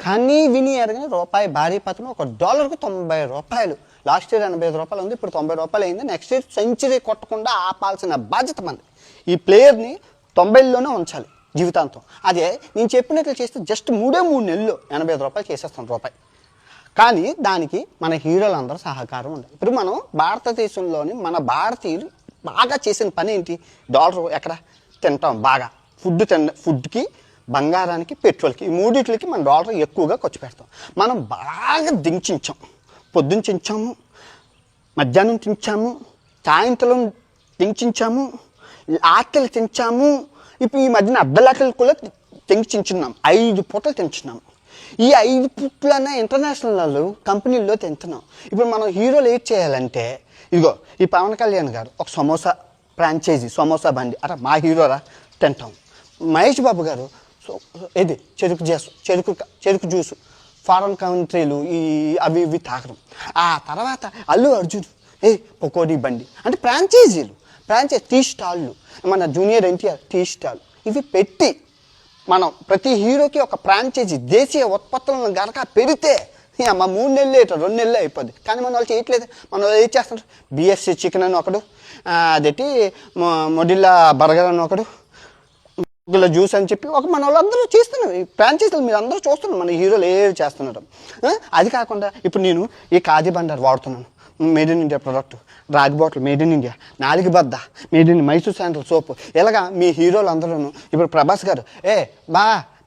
కానీ విని ఎరగని రూపాయి భారీ పతనం. $1కు $90. లాస్ట్ ఇయర్ $85 ఉంది, ఇప్పుడు $90 అయింది. నెక్స్ట్ ఇయర్ సెంచరీ కొట్టకుండా ఆపాల్సిన బాధ్యత మనది. ఈ ప్లేయర్ని 90లోనే ఉంచాలి జీవితాంతం. అదే నేను చెప్పినట్లు చేస్తే జస్ట్ 3 నెలల్లో $85 చేసేస్తాను రూపాయి. కానీ దానికి మన హీరోలందరూ సహకారం ఉండాలి. ఇప్పుడు మనం భారతదేశంలోని మన భారతీయులు బాగా చేసిన పని ఏంటి? డాలర్ ఎక్కడ తింటాం బాగా, ఫుడ్కి, బంగారానికి, పెట్రోల్కి, ఈ మూడిట్లకి మన డాలర్ ఎక్కువగా ఖర్చు పెడతాం. మనం బాగా దించాం, పొద్దున్న చించాము, మధ్యాహ్నం తించాము, సాయంత్రం దించాము, ఆకలి తించాము. ఇప్పుడు ఈ మధ్యన అర్ధలాకలు కూడా చించున్నాం. 5 పూటలు తింటున్నాము. ఈ 5 పూట్లనే ఇంటర్నేషనల్ కంపెనీల్లో తింటున్నాం. ఇప్పుడు మనం హీరోలు ఏం చేయాలంటే, ఇదిగో ఈ పవన్ కళ్యాణ్ గారు ఒక సమోసా ఫ్రాంచైజీ, సమోసా బండి అట మా హీరోరా తింటాం. మహేష్ బాబు గారు ఇది చెరుకు జ్యూసు, ఫారెన్ కంట్రీలు అవి ఇవి తాగడం. ఆ తర్వాత అల్లు అర్జున్ పకోడీ బండి అంటే ఫ్రాంచైజీ టీ స్టాళ్ళు, మన జూనియర్ ఎన్టీఆర్ టీ స్టాల్, ఇవి పెట్టి మనం ప్రతి హీరోకి ఒక ఫ్రాంచైజీ దేశీయ ఉత్పత్తులను గనక పెడితే మా 3 నెలలు 2 నెలలు అయిపోద్ది. కానీ మన వాళ్ళు చేయట్లేదు. మన వాళ్ళు ఏం చేస్తున్నారు? బిఎస్సి చికెన్ అని ఒకడు, అదేంటి మొడిల్లా బర్గర్ అని ఒకడు, ఇలా జ్యూస్ అని చెప్పి మన వాళ్ళందరూ చేస్తున్నారు. ఈ ఫ్రాంచైజీలు మీరు అందరూ చూస్తున్నారు మన హీరోలు ఏవి చేస్తున్నారు. అది కాకుండా ఇప్పుడు నేను ఈ కాజీ బండారు వాడుతున్నాను, మేడ్ ఇన్ ఇండియా ప్రోడక్ట్. రాగి బాటిల్ మేడ్ ఇన్ ఇండియా, 4 బద్ద మేడ్ ఇన్ మైసూర్ శాండల్ సోపు. ఇలాగా మీ హీరోలు అందరూ. ఇప్పుడు ప్రభాస్ గారు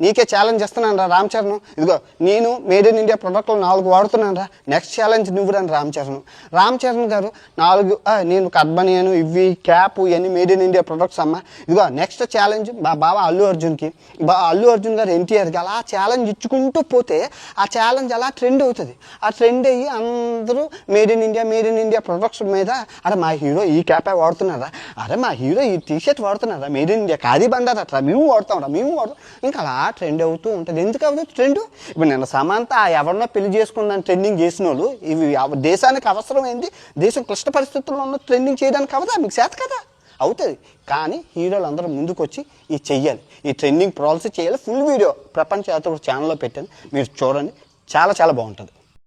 నీకే ఛాలెంజ్ ఇస్తున్నాను రా రామ్ చరణ్, ఇదిగో నేను మేడ్ ఇన్ ఇండియా ప్రోడక్ట్లు 4 వాడుతున్నాను రా, నెక్స్ట్ ఛాలెంజ్ నువ్వు రాని రామ్ చరణ్ గారు 4 నేను కర్బనియను ఇవి క్యాప్ ఇవన్నీ మేడ్ ఇన్ ఇండియా ప్రొడక్ట్స్ అమ్మ, ఇదిగో నెక్స్ట్ ఛాలెంజ్ మా బావ అల్లు అర్జున్కి, అల్లు అర్జున్ గారు ఎన్టీఆర్కి. అలా ఛాలెంజ్ ఇచ్చుకుంటూ పోతే ఆ ఛాలెంజ్ అలా ట్రెండ్ అవుతుంది. ఆ ట్రెండ్ అయ్యి అందరూ మేడ్ ఇన్ ఇండియా ప్రొడక్ట్స్ మీద అరే మా హీరో ఈ క్యాపే వాడుతున్నారా, అరే మా హీరో ఈ టీషర్ట్ వాడుతున్నారా, made in India khadi Bandaru అట్లా మేము వాడతాం. ఇంకా అలా ట్రెండ్ అవుతూ ఉంటుంది. ఎందుకు అవుతుంది ట్రెండ్? ఇప్పుడు నేను సమాంత ఎవరినో పెళ్లి చేసుకుందని ట్రెండింగ్ చేసిన వాళ్ళు ఇవి దేశానికి అవసరమైంది, దేశం క్లిష్ట పరిస్థితుల్లో ఉన్న ట్రెండింగ్ చేయడానికి అవదా? మీకు చేత కదా? అవుతుంది. కానీ హీరోలు అందరూ ముందుకు వచ్చి ఇది చెయ్యాలి, ఈ ట్రెండింగ్ ప్రాసెస్ చేయాలి. ఫుల్ వీడియో ప్రపంచ ఛానల్లో పెట్టాను, మీరు చూడండి, చాలా చాలా బాగుంటుంది.